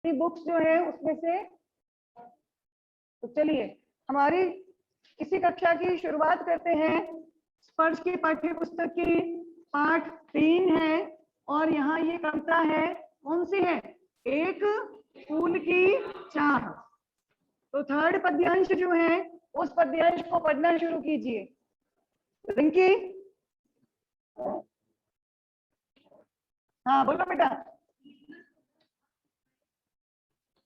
अपनी बुक्स जो है उसमें से। तो चलिए हमारी इसी कक्षा की शुरुआत करते हैं। स्पर्श की पाठ्य पुस्तक की पाठ 3 है और यहाँ ये कविता है, कौन सी है? एक फूल की चाह। तो थर्ड पद्यांश जो है उस पद्यांश को पढ़ना शुरू कीजिए। रिंकी, हाँ बोलो बेटा।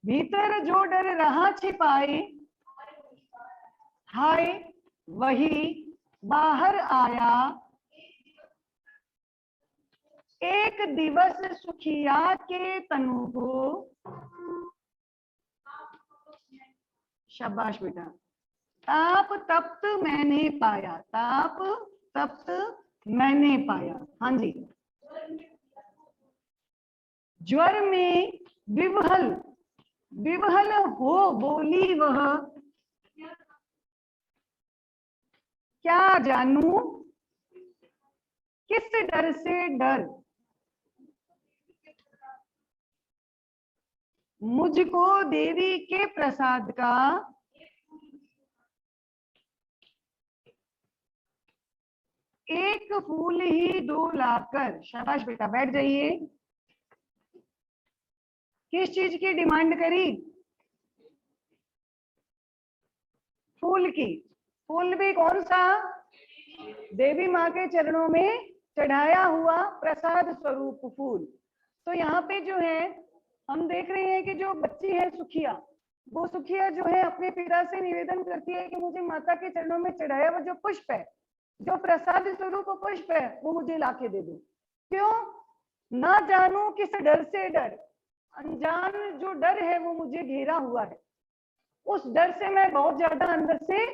भीतर जो डर रहा छिपाए, हाय वही बाहर आया। एक दिवस सुखिया के तनु को, शाबाश बेटा। ताप तप्त मैंने पाया, ताप तप्त मैंने पाया। हाँ जी। ज्वर में विवहल, विवहल हो बोली वह, क्या जानू किस डर से डर। मुझको देवी के प्रसाद का एक फूल ही दो लाकर। शाबाश बेटा, बैठ जाइए। किस चीज की डिमांड करी? फूल की। फूल भी कौन सा? देवी माँ के चरणों में चढ़ाया हुआ प्रसाद स्वरूप फूल। तो यहाँ पे जो है हम देख रहे हैं कि जो बच्ची है सुखिया, वो सुखिया जो है अपने पिता से निवेदन करती है कि मुझे माता के चरणों में चढ़ाया हुआ जो पुष्प है, जो प्रसाद स्वरूप पुष्प है, वो मुझे लाके दे दो। क्यों? ना जानू किस डर से डर, अनजान जो डर है वो मुझे घेरा हुआ है, उस डर से मैं बहुत ज्यादा अंदर से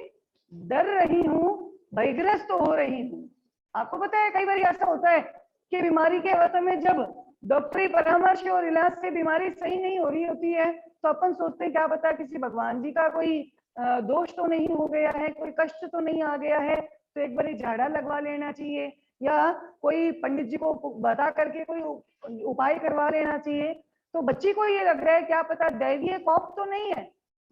डर रही हूँ, भयग्रस्त हो रही हूँ। आपको पता है कई बार ऐसा होता है कि बीमारी के अवस्था में जब डॉक्टरी परामर्श और इलाज से बीमारी सही नहीं हो रही होती है तो अपन सोचते हैं क्या पता किसी भगवान जी का कोई दोष तो नहीं हो गया है, कोई कष्ट तो नहीं आ गया है, तो एक बार झाड़ा लगवा लेना चाहिए या कोई पंडित जी को बता करके कोई उपाय करवा लेना चाहिए। तो बच्ची को ये लग रहा है क्या पता दैवीय कोप तो नहीं है,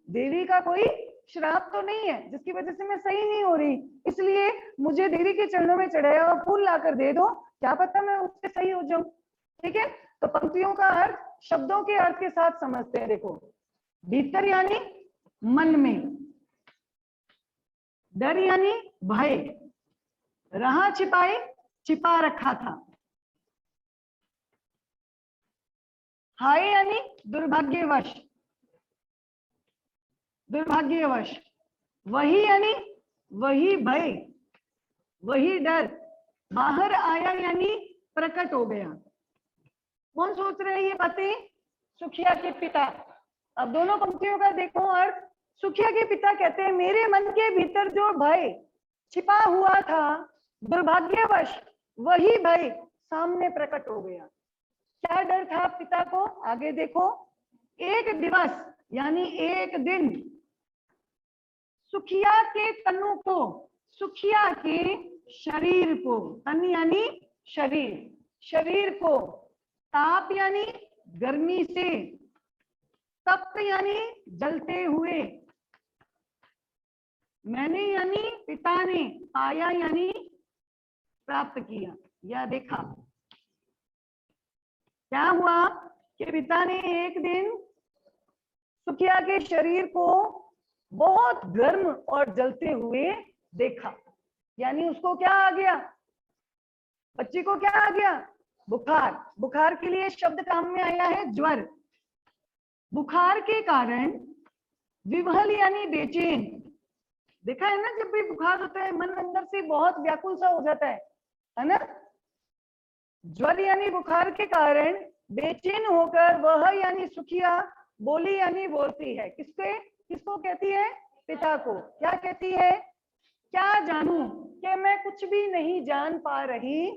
देवी का कोई श्राप तो नहीं है जिसकी वजह से मैं सही नहीं हो रही, इसलिए मुझे देवी के चरणों में चढ़ाया हुआ फूल लाकर दे दो, क्या पता मैं उससे सही हो जाऊं। ठीक है, तो पंक्तियों का अर्थ शब्दों के अर्थ के साथ समझते हैं। देखो, भीतर यानी मन में, डर यानी भय, रहा छिपाए छिपा रखा था, हाय यानी दुर्भाग्यवश, दुर्भाग्यवश, वही यानी वही भय, वही डर, बाहर आया यानी प्रकट हो गया। कौन सोच रहे हैं ये बातें? सुखिया के पिता। अब दोनों पंक्तियों का देखो अर्थ। सुखिया के पिता कहते हैं मेरे मन के भीतर जो भय छिपा हुआ था, दुर्भाग्यवश वही भय सामने प्रकट हो गया। क्या डर था पिता को? आगे देखो, एक दिवस यानी एक दिन, सुखिया के तनु को, सुखिया के शरीर को, तन यानी शरीर, शरीर को, ताप यानी गर्मी से, तप्त यानी जलते हुए, मैंने यानी पिता ने, पाया यानी प्राप्त किया या देखा। क्या हुआ कि पिता ने एक दिन सुखिया के शरीर को बहुत गर्म और जलते हुए देखा, यानी उसको क्या आ गया? बच्ची को क्या आ गया? बुखार। बुखार के लिए शब्द काम में आया है ज्वर। बुखार के कारण विवहल यानी बेचैन। देखा है ना, जब भी बुखार होता है मन अंदर से बहुत व्याकुल सा हो जाता है ना। ज्वर यानी बुखार के कारण बेचैन होकर वह यानी सुखिया बोली यानी बोलती है। किसके? किसको कहती है? पिता को। क्या कहती है? क्या जानूं कि मैं कुछ भी नहीं जान पा रही,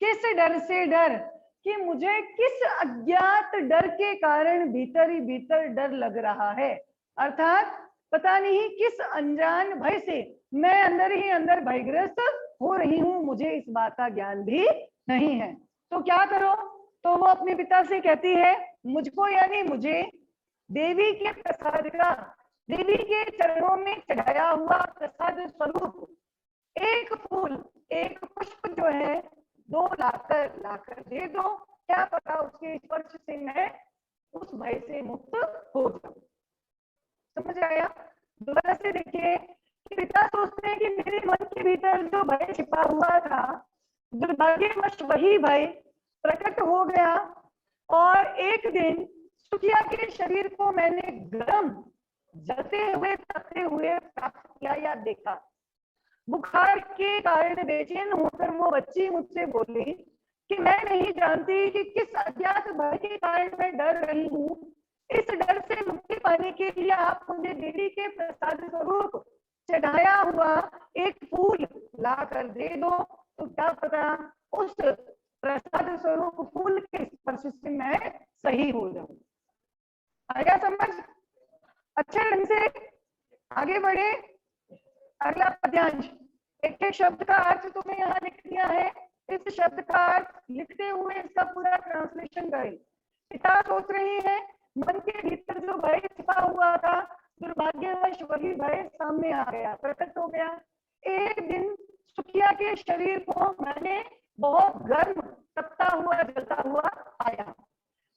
किस डर से डर, कि मुझे किस अज्ञात डर के कारण भीतर ही भीतर डर लग रहा है, अर्थात पता नहीं किस अनजान भय से मैं अंदर ही अंदर भयग्रस्त हो रही हूं, मुझे इस बात का ज्ञान भी नहीं है। तो क्या करो? तो वो अपने पिता से कहती है मुझको यानी मुझे देवी के प्रसाद का, देवी के चरणों में चढ़ाया हुआ प्रसाद स्वरूप एक फूल, एक पुष्प जो है दो लाकर लाकर दे दो, क्या पता उसके स्पर्श से मैं उस भय से मुक्त हो जाऊं। समझ आया? दोबारा से देखिए कि पिता सोचते हैं कि मेरे मन के भीतर जो भय छिपा हुआ था, दुर्भाग्यवश वही भय प्रकट हो गया और एक दिन सुखिया के शरीर को मैंने गर्म जलते हुए तपते हुए प्राप्त किया या देखा। बुखार के कारण बेचैन होकर वो बच्ची मुझसे बोली कि मैं नहीं जानती कि किस अज्ञात भय के कारण मैं डर रही हूँ। इस डर से मुक्ति पाने के लिए आप मुझे देवी के प्रसाद स्वरूप चढ़ाया हुआ एक फूल ला कर दे दो, तो क्या पता उस प्रसाद स्वरूप फूल के स्पर्श से मैं सही हो जाऊं। आया समझ? अच्छे ढंग से आगे बढ़े। अगला पद्यांश, एक एक शब्द का अर्थ तुम्हें यहाँ लिख दिया है, इस शब्द का अर्थ लिखते हुए इसका पूरा ट्रांसलेशन करें। पिता सोच रही है मन के भीतर जो भय छिपा हुआ था, दुर्भाग्यवश वही भय सामने आ गया, प्रकट हो गया। एक दिन सुखिया के शरीर को मैंने बहुत गर्म तपता हुआ जलता हुआ आया।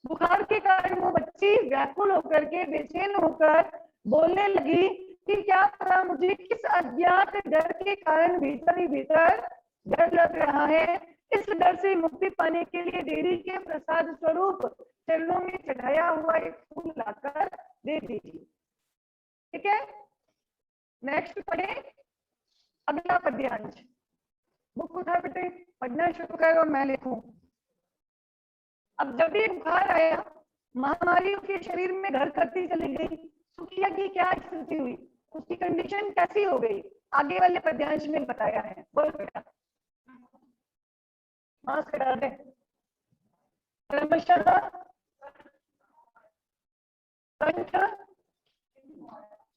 बुखार के कारण वो बच्ची व्याकुल होकर के बेचैन होकर बोलने लगी कि क्या पता मुझे किस अज्ञात डर के कारण भीतर ही भीतर डर लग रहा है। इस डर से मुक्ति पाने के लिए देवी के प्रसाद स्वरूप चरणों में चढ़ाया हुआ एक फूल लाकर दे दीजिए। ठीक है, नेक्स्ट पढ़े अगला पद्यांश। बुक उठा बेटे, पढ़ना शुरू करो, मैं लिखूं। अब जब ये बुखार आया, महामारी उसके शरीर में घर करती चली गई, सुखिया की क्या स्थिति हुई, उसकी कंडीशन कैसी हो गई, आगे वाले पद्यांश में बताया है। बोल बेटा, मास्क हटा दे। कंठ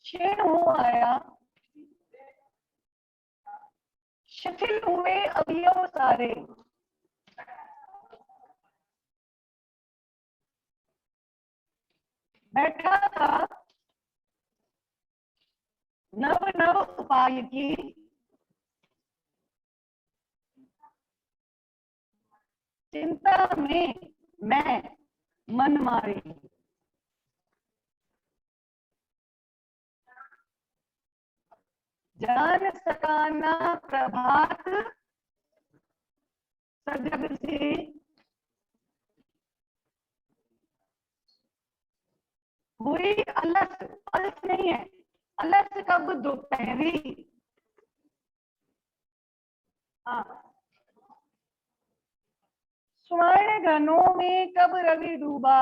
क्षीण हो आया, शिथिल हुए अवयव सारे, बैठा था नव नव उपाय की, चिंता में मैं मन मारी। जान सकाना प्रभात सजग से, हुई अलस, अलस नहीं है, अलस कब दोपहरी। स्वर्ण घनों में कब रवि डूबा,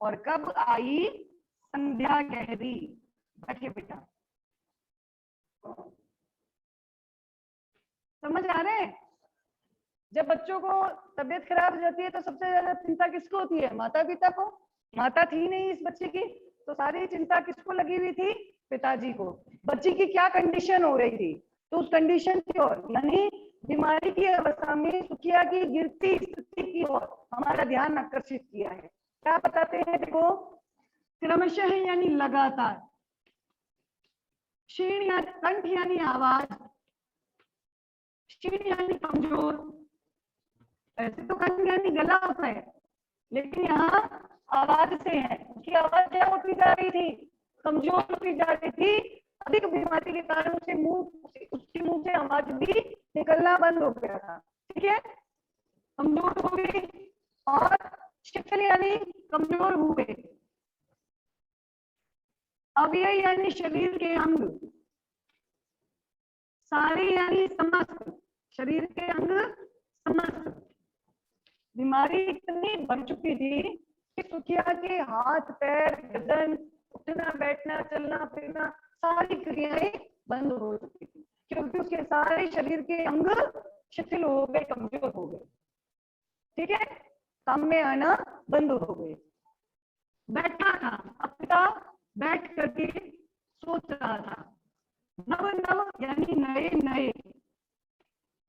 और कब आई संध्या गहरी। बैठिए बेटा, समझ आ रहे हैं? जब बच्चों को तबीयत खराब हो जाती है तो सबसे ज्यादा चिंता किसको होती है? माता पिता को। माता थी नहीं इस बच्चे की, तो सारी चिंता किसको लगी हुई थी? पिताजी को। बच्ची की क्या कंडीशन हो रही थी, तो उस कंडीशन की ओर, यानी बीमारी की अवस्था में सुखिया की गिरती स्थिति की ओर हमारा ध्यान आकर्षित किया है। क्या बताते हैं? देखो, क्रमशः यानी लगातार, क्षीण या कंठ यानी आवाज, क्षीण यानी कमजोर। ऐसे तो कंठ यानी गला होता है, लेकिन यहाँ आवाज से है, उसकी आवाज क्या होती जा रही थी? कमजोर होती जा रही थी। अधिक बीमारी के कारण उसके मुंह से आवाज भी निकलना बंद हो गया था। ठीक है, कमजोर हो गई। और शिथिल यानी कमजोर हुए, अवयव यानी शरीर के अंग, सारे यानी समस्त, शरीर के अंग समस्त। बीमारी इतनी बढ़ चुकी थी कि सुखिया के हाथ पैर गर्दन, उठना बैठना चलना फिरना सारी क्रियाएं बंद हो चुकी थी, क्योंकि उसके सारे शरीर के अंग शिथिल हो गए, कमजोर हो गए। ठीक है, काम में आना बंद हो गए। बैठा था, अब पिता बैठ करके सोच रहा था। नव नव यानी नए नए,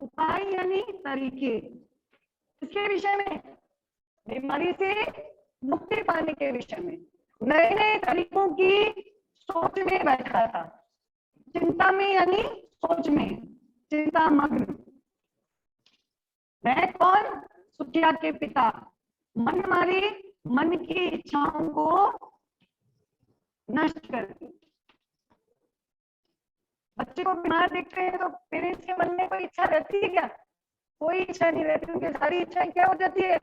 उपाय यानी तरीके, इसके विषय में, बीमारी से मुक्ति पाने के विषय में, नए नए तरीकों की सोच में बैठा था। चिंता में यानी सोच में, चिंता मग्न। वह कौन? सुखिया के पिता। मन मारी, मन की इच्छाओं को नष्ट करके। बच्चे को बीमार देखते हैं तो पेरेंट्स के मन में कोई इच्छा रहती है क्या? कोई इच्छा नहीं रहती। उनकी सारी इच्छाएं क्या हो जाती है?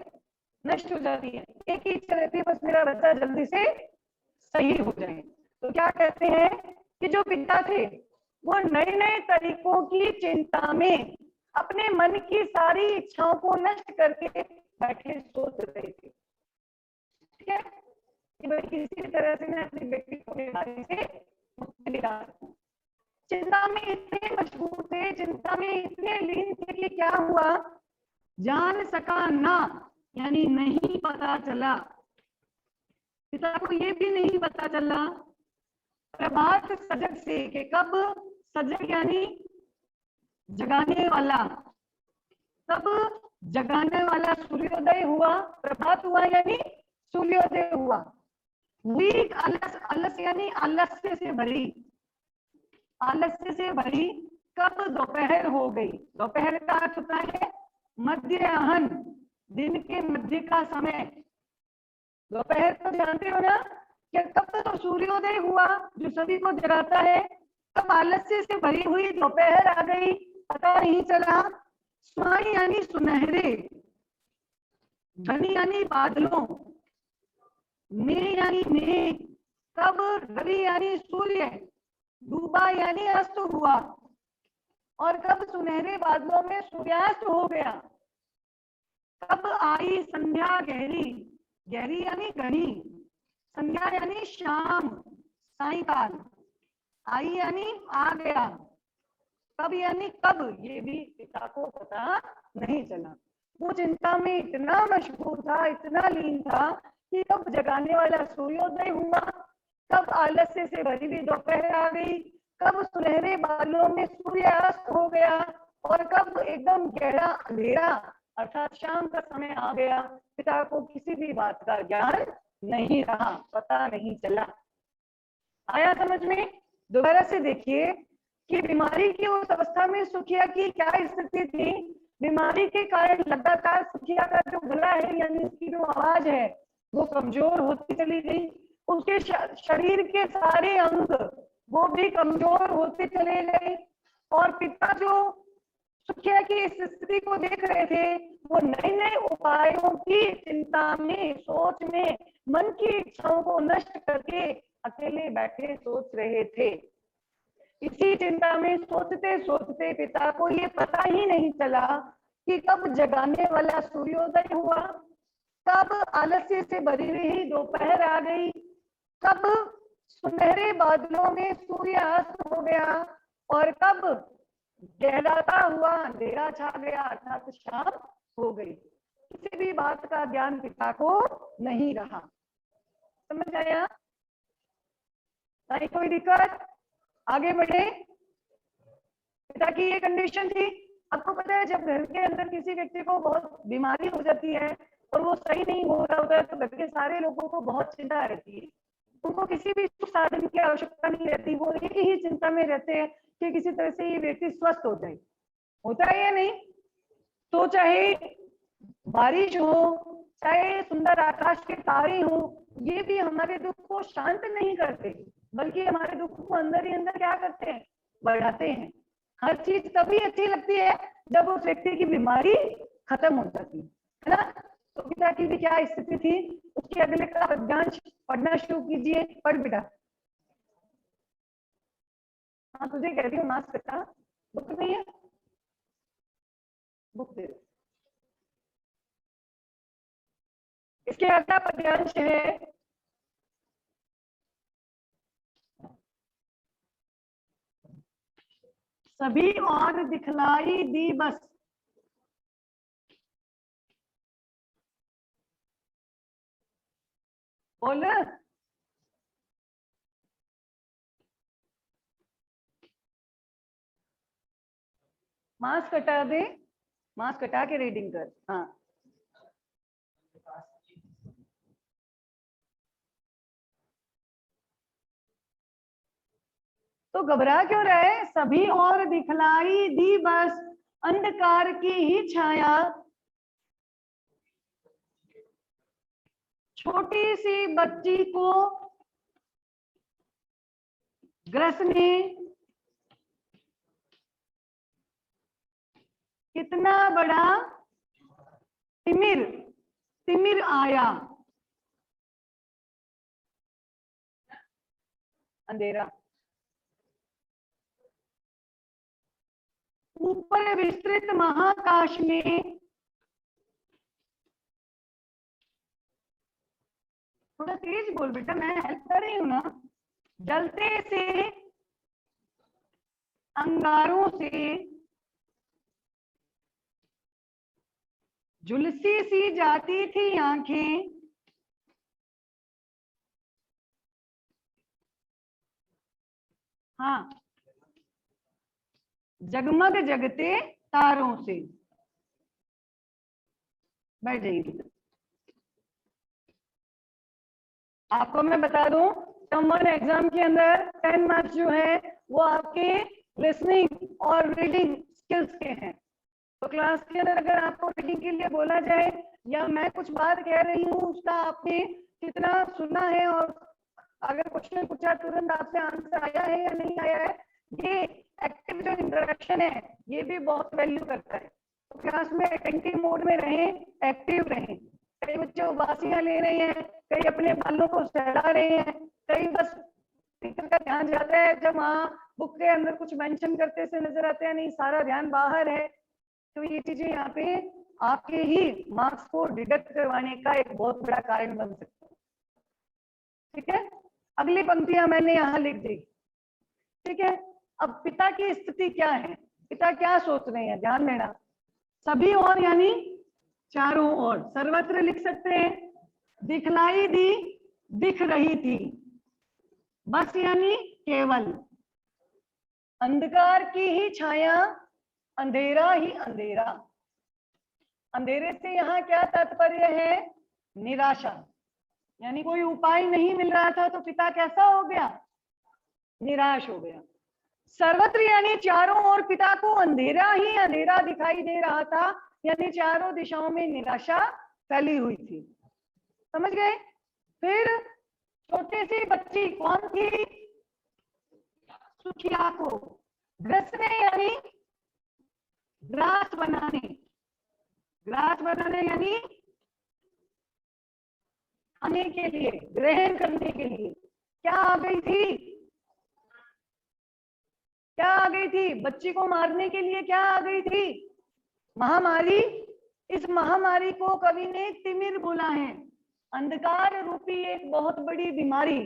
नष्ट हो जाती है। एक ही इच्छा रहती है, बस मेरा बच्चा जल्दी से सही हो जाए। तो क्या कहते हैं कि जो पिता थे वो नए नए तरीकों की चिंता में अपने मन की सारी इच्छाओं को नष्ट करके बैठे सोच रहे थे। ठीक है, कि भाई किसी भी तरह से मैं अपने बेटी को बीमारी से मुक्ति दिला सकूं। चिंता में इतने मशगूल थे, चिंता में इतने लीन थे कि क्या हुआ? जान सका ना, यानी नहीं पता चला। पिता को ये भी नहीं पता चला प्रभात सजग से, कि कब सजग यानी जगाने वाला, तब जगाने वाला सूर्योदय हुआ। प्रभात हुआ यानी सूर्योदय हुआ। वीक आलस, आलस यानी आलस्य से भरी, आलस्य से भरी कब दोपहर हो गई। दोपहर का अर्थ होता है मध्याह्न, दिन के मध्य का समय। दोपहर तो जानते हो ना कि कब तो सूर्योदय हुआ जो सभी को जगाता है, तब आलस्य से भरी हुई दोपहर आ गई, पता नहीं चला। स्वाई यानी सुनहरे, घनी यानी बादलों, मेघ यानी मेघ, कब रवि यानी सूर्य डूबा यानी अस्त हुआ, और कब सुनहरे बादलों में सूर्यास्त हो गया। कब आई संध्या गहरी, गहरी यानी घनी, संध्या यानी शाम, सायंकाल, आई यानी आ गया, कब यानी कब, ये भी पिता को पता नहीं चला। वो चिंता में इतना मशगूल था, इतना लीन था कि कब जगाने वाला सूर्योदय हुआ, कब आलस्य से भरी हुई दोपहर आ गई, कब सुनहरे बादलों में सूर्यास्त हो गया, और कब एकदम गहरा अंधेरा अर्थात शाम का समय आ गया। पिता को किसी भी बात का ज्ञान नहीं रहा, पता नहीं चला। आया समझ में? दोबारा से देखिए कि बीमारी की उस अवस्था में सुखिया की क्या स्थिति थी। बीमारी के कारण लगातार सुखिया का जो गला है यानी उसकी जो आवाज है वो कमजोर होती चली गई। उसके शरीर के सारे अंग वो भी कमजोर होते चले गए। और पिता जो सुखिया की इस स्थिति को देख रहे थे वो नए नए उपायों की चिंता में, सोच में, मन की इच्छाओं को नष्ट करके अकेले बैठे सोच रहे थे। इसी चिंता में सोचते सोचते पिता को ये पता ही नहीं चला कि कब जगाने वाला सूर्योदय हुआ, कब आलस्य से भरी हुई दोपहर आ गई, कब सुनहरे बादलों में सूर्यास्त हो गया, और कब गहराता हुआ अंधेरा छा गया अर्थात शाम हो गई। किसी भी बात का ज्ञान पिता को नहीं रहा। समझ आया? नहीं कोई दिक्कत? आगे बढ़े। पिता की ये कंडीशन थी। आपको पता है जब घर के अंदर किसी व्यक्ति को बहुत बीमारी हो जाती है और वो सही नहीं हो रहा होता है तो घर के सारे लोगों को बहुत चिंता रहती है। उनको किसी भी सुख साधन की आवश्यकता नहीं रहती, वो एक ही चिंता में रहते हैं कि किसी तरह से ये व्यक्ति स्वस्थ हो जाए। होता है या नहीं? तो चाहे बारिश हो, चाहे सुंदर आकाश के तारे हो, ये भी हमारे दुख को शांत नहीं करते, बल्कि हमारे दुख को अंदर ही अंदर क्या करते हैं? बढ़ाते हैं। हर चीज तभी अच्छी लगती है जब उस व्यक्ति की बीमारी खत्म हो जाती है ना। तो पिता की भी क्या स्थिति थी, उसके अगले का पद्यांश पढ़ना शुरू कीजिए। पढ़ बेटा। हाँ तुझे कह रही हूँ मास्क का बुक नहीं है, बुक दे। इसके अगला पद्यांश है सभी और दिखलाई दी बस। बोल मास्क हटा दे, मास्क हटा के रीडिंग कर। हाँ तो घबरा क्यों रहे? सभी और दिखलाई दी बस अंधकार की ही छाया, छोटी सी बच्ची को ग्रसने कितना बड़ा तिमिर तिमिर आया। अंधेरा। ऊपर विस्तृत महाकाश में, थोड़ा तेज बोल बेटा, मैं हेल्प कर रही हूं ना। जलते से अंगारों से झुलसी सी जाती थी आंखें, हाँ, जगमग जगते तारों से। बैठ जाइए। आपको मैं बता दूं, टर्म 1 एग्जाम के अंदर 10 मार्क्स जो है वो आपके लिसनिंग और रीडिंग स्किल्स के हैं। तो क्लास के अंदर अगर आपको रीडिंग के लिए बोला जाए या मैं कुछ बात कह रही हूँ उसका आपने कितना सुना है और अगर क्वेश्चन पूछा तुरंत आपसे आंसर आया है या नहीं आया है, ये एक्टिव जो इंटरेक्शन है ये भी बहुत वैल्यू करता है। तो क्लास में अटेंटिव मोड में रहें, एक्टिव रहें। कई बच्चे उबासियां ले रहे हैं, कई अपने बालों को सहला रहे हैं, कई बस टीचर का ध्यान जाता है जब वहाँ बुक के अंदर कुछ मेंशन करते से नजर आते हैं, नहीं सारा ध्यान बाहर है। तो ये चीजें यहाँ पे आपके ही मार्क्स को डिडक्ट करवाने का एक बहुत बड़ा कारण बन सकता है। ठीक है, अगली पंक्तियां मैंने यहाँ लिख दी। ठीक है, अब पिता की स्थिति क्या है, पिता क्या सोच रहे हैं, ध्यान देना। सभी और यानी चारों ओर, सर्वत्र लिख सकते हैं। दिखलाई दी, दिख रही थी। बस यानी केवल। अंधकार की ही छाया, अंधेरा ही अंधेरा। अंधेरे से यहाँ क्या तात्पर्य है? निराशा। यानी कोई उपाय नहीं मिल रहा था तो पिता कैसा हो गया? निराश हो गया। सर्वत्र यानी चारों ओर पिता को अंधेरा ही अंधेरा दिखाई दे रहा था, यानी चारों दिशाओं में निराशा फैली हुई थी। समझ गए? फिर छोटी सी बच्ची कौन थी? सुखिया को ग्रसने यानी ग्रास बनाने, ग्रास बनाने यानी खाने के लिए, ग्रहण करने के लिए क्या आ गई थी? क्या आ गई थी? बच्ची को मारने के लिए क्या आ गई थी? महामारी। इस महामारी को कवि ने तिमिर बोला है, अंधकार रूपी एक बहुत बड़ी बीमारी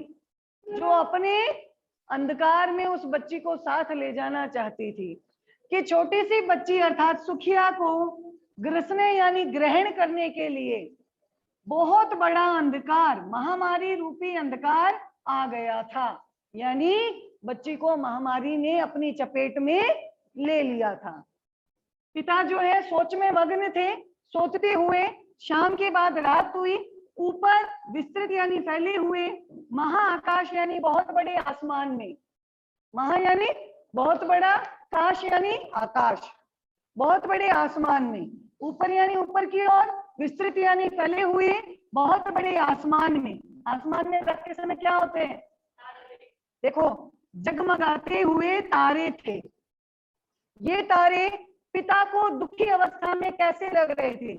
जो अपने अंधकार में उस बच्ची को साथ ले जाना चाहती थी। कि छोटी सी बच्ची अर्थात सुखिया को ग्रसने यानी ग्रहण करने के लिए बहुत बड़ा अंधकार, महामारी रूपी अंधकार आ गया था। यानी बच्ची को महामारी ने अपनी चपेट में ले लिया था। पिता जो है सोच में मग्न थे, सोचते हुए शाम के बाद रात हुई। ऊपर विस्तृत यानी फैले हुए, महाआकाश यानी बहुत बड़े आसमान में, महा यानी बहुत बड़ा, काश यानी आकाश, बहुत बड़े आसमान में। ऊपर यानी ऊपर की ओर, विस्तृत यानी फैले हुए बहुत बड़े आसमान में। आसमान में रात के समय क्या होते हैं? देखो, जगमगाते हुए तारे थे। ये तारे पिता को दुखी अवस्था में कैसे लग रहे थे?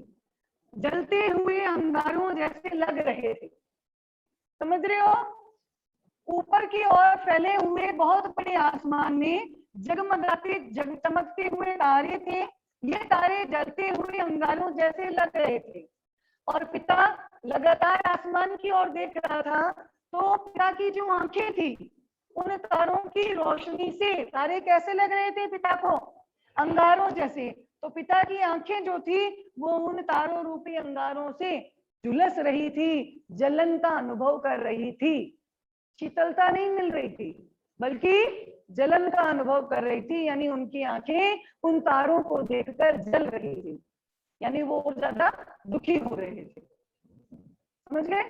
जलते हुए अंगारों जैसे लग रहे थे। समझ रहे हो? ऊपर की ओर फैले हुए बहुत बड़े आसमान में जगमगाते चमकते हुए तारे थे। ये तारे जलते हुए अंगारों जैसे लग रहे थे और पिता लगातार आसमान की ओर देख रहा था। तो पिता की जो आंखें थी उन तारों की रोशनी से तारे कैसे लग रहे थे पिता को? अंगारों जैसे। तो पिता की आंखें जो थी वो उन तारों रूपी अंगारों से झुलस रही थी, जलन का अनुभव कर रही थी। शीतलता नहीं मिल रही थी बल्कि जलन का अनुभव कर रही थी, यानी उनकी आंखें उन तारों को देखकर जल रही थी, यानी वो ज्यादा दुखी हो रहे थे। समझ गए?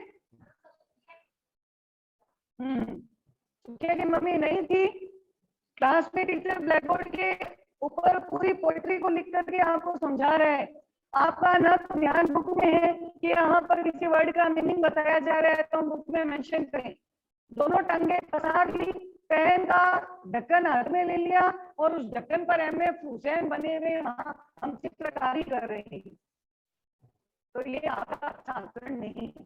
सुखिया की मम्मी नहीं थी क्लास में टीचर ब्लैक बोर्ड के ऊपर पूरी पोएट्री को लिख करके आपको समझा रहा है, आपका न तो ध्यान बुक में है कि यहाँ पर किसी वर्ड का मीनिंग बताया जा रहा है तो हम बुक में मेंशन करें। दोनों टंगे पसार ली, पेन का ढक्कन हाथ में ले लिया और उस ढक्कन पर MF हुसैन बने हुए हम चित्रकारी कर रहे हैं, तो ये आपका अच्छा आचरण नहीं है।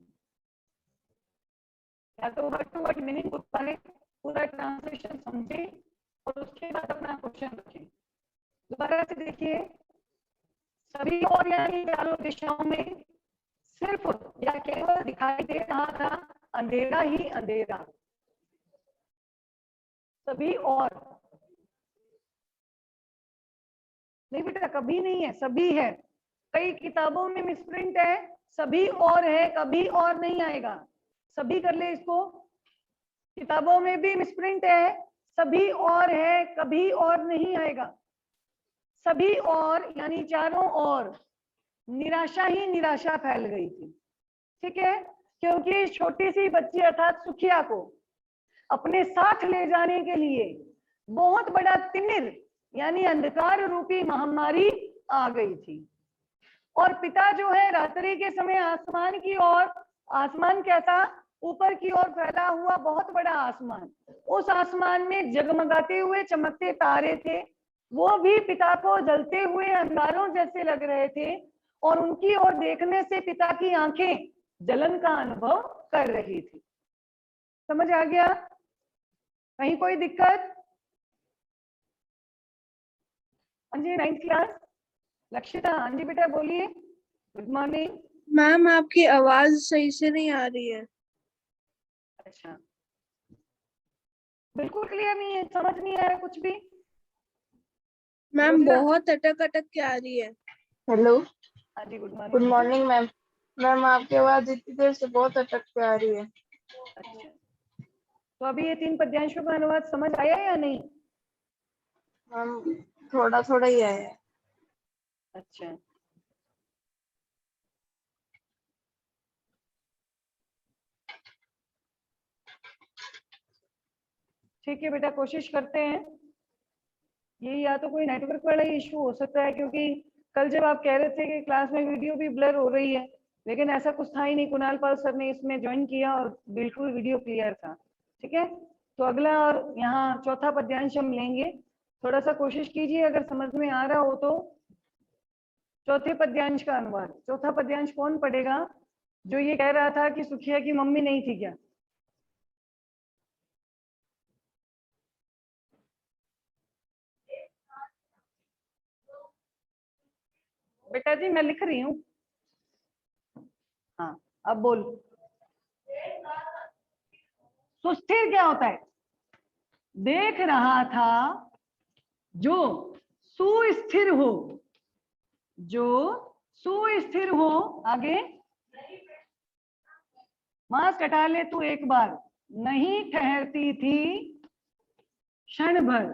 या तो वर्ड टू वर्ड मीनिंग उतारे, पूरा ट्रांसलेशन समझे और उसके बाद अपना क्वेश्चन रखें। दोबारा से देखिए, सभी और यानी चारों दिशाओं में सिर्फ या केवल दिखाई दे रहा था अंधेरा ही अंधेरा। सभी और नहीं बेटा, कभी नहीं है, सभी है। कई किताबों में मिसप्रिंट है, सभी और है, कभी और नहीं आएगा। सभी कर ले इसको, किताबों में भी मिसप्रिंट है, सभी और है, कभी और नहीं आएगा। सभी और यानी चारों ओर निराशा ही निराशा फैल गई थी। ठीक है, क्योंकि छोटी सी बच्ची अर्थात सुखिया को अपने साथ ले जाने के लिए बहुत बड़ा तिमिर यानी अंधकार रूपी महामारी आ गई थी। और पिता जो है रात्रि के समय आसमान की ओर, आसमान कैसा, ऊपर की ओर फैला हुआ बहुत बड़ा आसमान, उस आसमान में जगमगाते हुए चमकते तारे थे, वो भी पिता को जलते हुए अंगारों जैसे लग रहे थे और उनकी ओर देखने से पिता की आंखें जलन का अनुभव कर रही थी। समझ आ गया? कहीं कोई दिक्कत? हाँ जी, 9th क्लास लक्षिता। हाँ जी बेटा बोलिए। गुड मॉर्निंग मैम, आपकी आवाज सही से नहीं आ रही है। अच्छा, बिल्कुल क्लियर नहीं है, समझ नहीं आ रहा कुछ भी? मैम बहुत अटक अटक के आ रही है। हेलो, हाँ जी, good good morning. Morning ma'am. Ma'am आपकी आवाज इतनी देर से बहुत अटक के आ रही है। अच्छा, तो अभी ये 3 पद्यांशों का अनुवाद समझ आया या नहीं? मैम थोड़ा थोड़ा ही आया है। अच्छा, ठीक है बेटा, कोशिश करते हैं। ये या तो कोई नेटवर्क वाला इशू हो सकता है, क्योंकि कल जब आप कह रहे थे कि क्लास में वीडियो भी ब्लर हो रही है, लेकिन ऐसा कुछ था ही नहीं। कुणाल पाल सर ने इसमें ज्वाइन किया और बिल्कुल वीडियो क्लियर था। ठीक है, तो अगला और यहाँ चौथा पद्यांश हम लेंगे। थोड़ा सा कोशिश कीजिए, अगर समझ में आ रहा हो तो चौथे पद्यांश का अनुवाद। चौथा पद्यांश कौन पढ़ेगा? जो ये कह रहा था कि सुखिया की मम्मी नहीं थी क्या? बेटा जी मैं लिख रही हूँ। हाँ, अब बोल। सुस्थिर क्या होता है? देख रहा था जो सुस्थिर हो, जो सुस्थिर हो। आगे, मास्क हटा ले तू एक बार। नहीं ठहरती थी क्षण भर,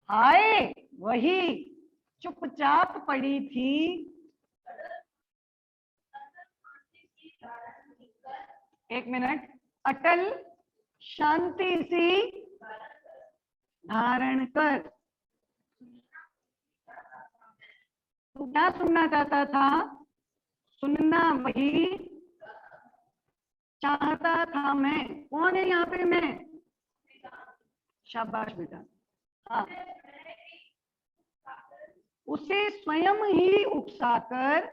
हाय वही चुपचाप पड़ी थी। एक मिनट, अटल शांति सी धारण कर। तू क्या सुनना चाहता था? सुनना वही चाहता था मैं। कौन है यहाँ पे मैं? शाबाश बेटा। हाँ, उसे स्वयं ही उकसाकर,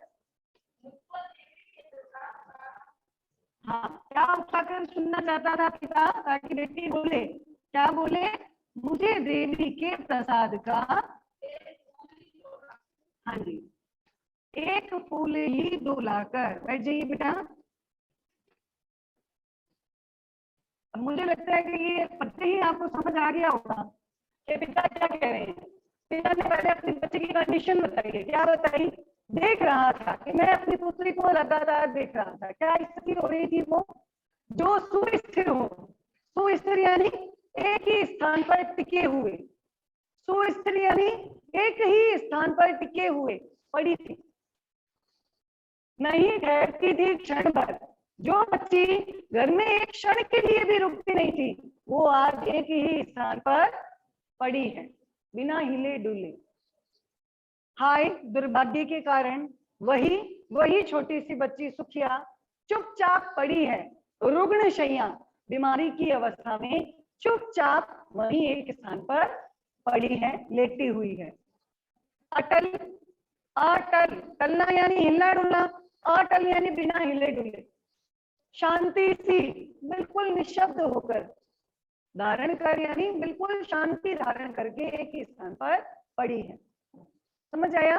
हाँ क्या उकसाकर सुनना चाहता था पिता, ताकि बेटी बोले। क्या बोले? मुझे देवी के प्रसाद का, हाँ जी, एक फूल ही दो लाकर। बैठ जाइए बेटा। अब मुझे लगता है कि ये पत्ते ही आपको समझ आ गया होगा कि पिता क्या कह रहे हैं। पिता ने पहले अपने बच्चे की कंडीशन बताई है। क्या बताई? देख रहा था कि मैं अपनी पुत्री को लगातार देख रहा था। क्या स्थिति हो रही थी? वो जो सुस्थिर हो। सुस्थिर यानी एक ही स्थान पर टिके हुए। सुस्थिर यानी एक ही स्थान पर टिके हुए पड़ी थी, नहीं ठहरती थी क्षण भर। जो बच्ची घर में एक क्षण के लिए भी रुकती नहीं थी, वो आज एक ही स्थान पर पड़ी है बिना हिले डुले। हाय दुर्भाग्य के कारण वही छोटी सी बच्ची सुखिया चुपचाप पड़ी है रुग्ण शैया, बीमारी की अवस्था में चुपचाप वही एक स्थान पर पड़ी है, लेटी हुई है। अटल, अटल, टलना यानी हिलना डुलना, अटल यानी बिना हिले डुले। शांति सी, बिल्कुल निशब्द होकर। धारण कर यानी बिल्कुल शांति धारण करके एक ही स्थान पर पड़ी है। समझ आया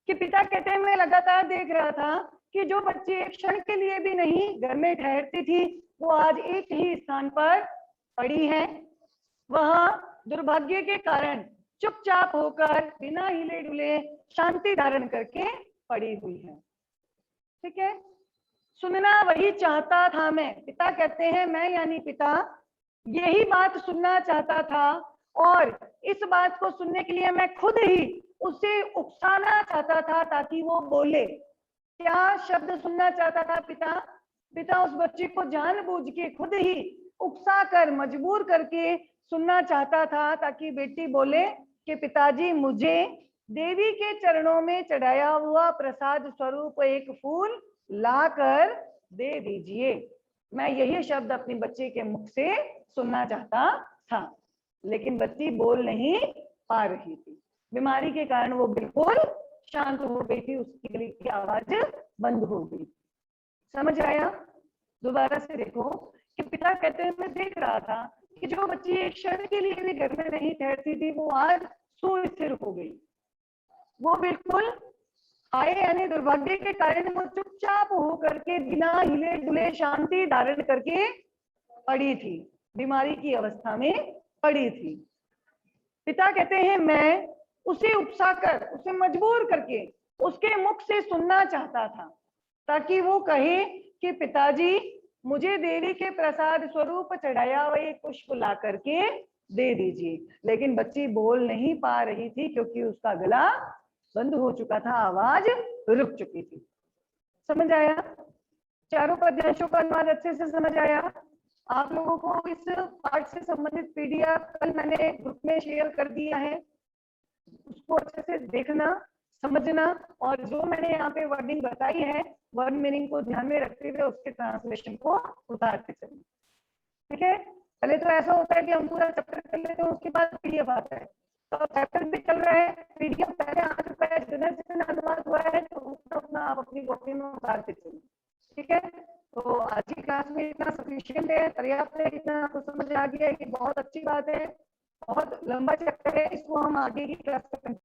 कि पिता कहते हैं मैं लगातार देख रहा था कि जो बच्ची एक क्षण के लिए भी नहीं घर में ठहरती थी वो आज एक ही स्थान पर पड़ी है। वह दुर्भाग्य के कारण चुपचाप होकर बिना हिले डुले शांति धारण करके पड़ी हुई है। ठीक है, सुनना वही चाहता था मैं। पिता कहते हैं मैं यानी पिता यही बात सुनना चाहता था और इस बात को सुनने के लिए मैं खुद ही उसे उकसाना चाहता था ताकि वो बोले। क्या शब्द सुनना चाहता था पिता? पिता उस बच्चे को जानबूझ के खुद ही उकसा कर मजबूर करके सुनना चाहता था ताकि बेटी बोले कि पिताजी मुझे देवी के चरणों में चढ़ाया हुआ प्रसाद स्वरूप एक फूल लाकर दे दीजिए। मैं यही शब्द अपने बच्चे के मुख से सुनना चाहता था, लेकिन बच्ची बोल नहीं पा रही थी। बीमारी के कारण वो बिल्कुल शांत हो गई थी, उसकी गले की आवाज बंद हो गई। समझ आया? दोबारा से देखो कि पिता कहते हैं मैं देख रहा था कि जो बच्ची एक क्षण के लिए भी घर में नहीं ठहरती थी वो आज सुस्थिर हो गई। वो बिल्कुल आए यानी दुर्भाग्य के कारण वो चुपचाप होकर के बिना हिले डुले शांति धारण करके पड़ी थी, बीमारी की अवस्था में पड़ी थी। पिता कहते हैं मैं उसे उकसाकर, उसे मजबूर करके उसके मुख से सुनना चाहता था ताकि वो कहे कि पिताजी मुझे देवी के प्रसाद स्वरूप चढ़ाया हुआ पुष्प ला करके दे दीजिए, लेकिन बच्ची बोल नहीं पा रही थी क्योंकि उसका गला बंद हो चुका था, आवाज रुक चुकी थी। समझ आया? चारों पद्यांशों का अनुवाद अच्छे से समझ आया? आप लोगों को इस पाठ से संबंधित पीडीएफ कल मैंने ग्रुप में शेयर कर दिया है, उसको अच्छे से देखना, समझना और जो मैंने यहाँ पे वर्डिंग बताई है वर्ड मीनिंग को ध्यान में रखते हुए उसके ट्रांसलेशन को उतारते चलिए। ठीक है, पहले तो ऐसा होता है कि हम पूरा चैप्टर कर लेते हैं उसके बाद पीडीएफ आता है, तो चैप्टर भी चल रहा है, पीडीएफ पहले आ चुका है, जितना अनुवाद हुआ है तो उतना आप अपनी कॉपी में उतारते चलिए। ठीक है, तो आज की क्लास में इतना सफिशिएंट है, पर्याप्त है, इतना आपको समझ आ गया है कि बहुत अच्छी बात है। बहुत लंबा चैप्टर है, इसको हम आगे की क्लास में